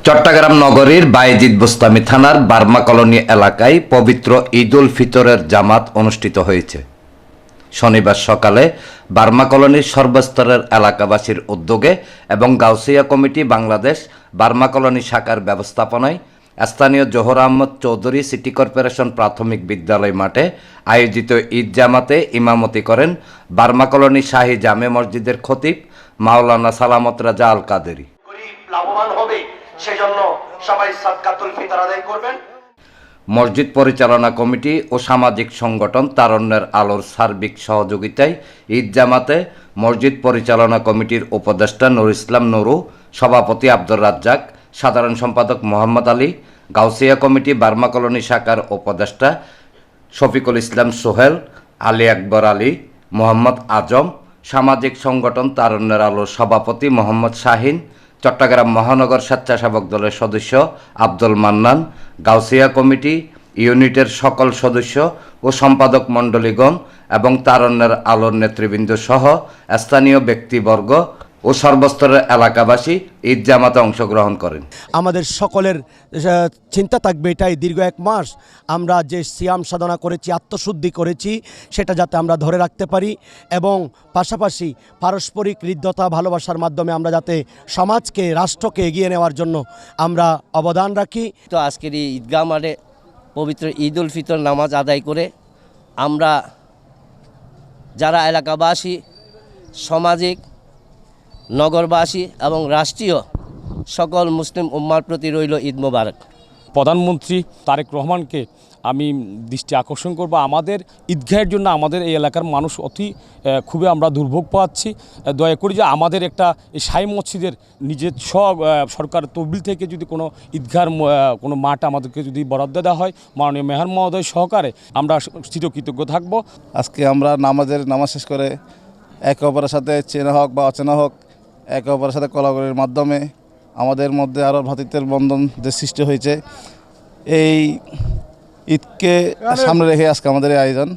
চট্টগ্রাম নগরীর বায়েজিদ বোস্তামি থানার Burma colony এলাকায় পবিত্র ঈদ উল ফিতরের জামাত অনুষ্ঠিত হয়েছে। শনিবার সকালে বার্মা কলোনির সর্বস্তরের এলাকাবাসীর উদ্যোগে এবং Gausia committee Bangladesh Burma colony শাখার ব্যবস্থাপনায় স্থানীয় জোহর আহমদ চৌধুরী সিটি কর্পোরেশন প্রাথমিক বিদ্যালয় মাঠে আয়োজিত ঈদ জামাতে ইমামতি করেন বার্মা কলোনি শাহী জামে মসজিদের খতিব মাওলানা সালামত রাজা আল কাদেরী। লাভবান হবে সেজন্য সবাই সাদকাতুল ফিতর আদায় করবেন। মসজিদ পরিচালনা কমিটি ও সামাজিক সংগঠন তারুণ্যের আলোর সার্বিক সহযোগিতায় ঈদ জামাতে মসজিদ পরিচালনা কমিটির উপদেষ্টা নুর ইসলাম নুরু, সভাপতি আব্দুর রাজ্জাক, সাধারণ সম্পাদক Mohammad Ali, Gausia committee Burma colony শাখার উপদেষ্টা শফিকুল ইসলাম সোহেল, আলী আকবর আলী, মোহাম্মদ আজম, সামাজিক সংগঠন তারুণ্যের আলোর সভাপতি মোহাম্মদ শাহিন, চট্টগ্রাম মহানগর স্বেচ্ছাসেবক দলের সদস্য আব্দুল মান্নান, গাউসিয়া কমিটি ইউনিটের সকল সদস্য ও সম্পাদক মণ্ডলীগণ এবং তারুণ্যের আলোর নেতৃবৃন্দ সহ স্থানীয় ব্যক্তিবর্গ ও সর্বস্তরের এলাকাবাসী ঈদ জামাতে অংশগ্রহণ করেন। আমাদের সকলের চিন্তা থাকবে এটাই, দীর্ঘ এক মাস আমরা যে সিয়াম সাধনা করেছি, আত্মশুদ্ধি করেছি, সেটা যাতে আমরা ধরে রাখতে পারি এবং পাশাপাশি পারস্পরিক হৃদ্যতা ভালোবাসার মাধ্যমে আমরা যাতে সমাজকে, রাষ্ট্রকে এগিয়ে নেওয়ার জন্য আমরা অবদান রাখি। তো আজকের এই ঈদগাহ মাঠে পবিত্র ঈদ উল ফিতর নামাজ আদায় করে আমরা যারা এলাকাবাসী, সামাজিক, নগরবাসী এবং রাষ্ট্রীয় সকল মুসলিম উম্মার প্রতি রইল ঈদ মোবারক। প্রধানমন্ত্রী তারেক রহমানকে আমি দৃষ্টি আকর্ষণ করব, আমাদের ঈদগাহের জন্য আমাদের এই এলাকার মানুষ খুবই আমরা দুর্ভোগ পাচ্ছি। দয়া করি যে আমাদের একটা এই শাহী মসজিদের নিজের সরকার তহবিল থেকে যদি কোনো ঈদগাহের কোনো মাঠ আমাদেরকে যদি বরাদ্দ দেওয়া হয়, মাননীয় মেয়র মহোদয় সহকারে আমরা চিরকৃতজ্ঞ থাকব। আজকে আমরা নামাজ শেষ করে একে অপরের সাথে চেনা হোক বা অচেনা হোক, একে অপরের সাথে কোলাকুলির মাধ্যমে আমাদের মধ্যে আরও ভ্রাতৃত্বের বন্ধন যে সৃষ্টি হয়েছে, এই ঈদকে সামনে রেখে আজকে আমাদের এই আয়োজন।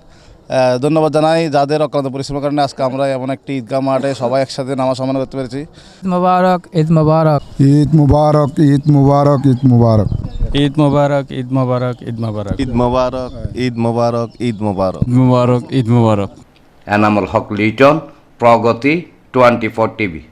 ধন্যবাদ জানাই যাদের অক্লান্ত পরিশ্রমের কারণে আজকে আমরা এমন একটি ঈদগাহ মাঠে সবাই একসাথে নামাজ সম্মান করতে পেরেছি। ঈদ মুবারক, ঈদ মুবারক, ঈদ মুবারক, ঈদ মুবারক, ঈদ মুবারক, ঈদ মুবারক, ঈদ মুবারক, ঈদ মুবারক, ঈদ মুবারক, ঈদ মুবারক, ঈদ মুবারক, মুবারক, ঈদ মুবারক। এনামুল হক লিটন, প্রগতি 24 টিভি।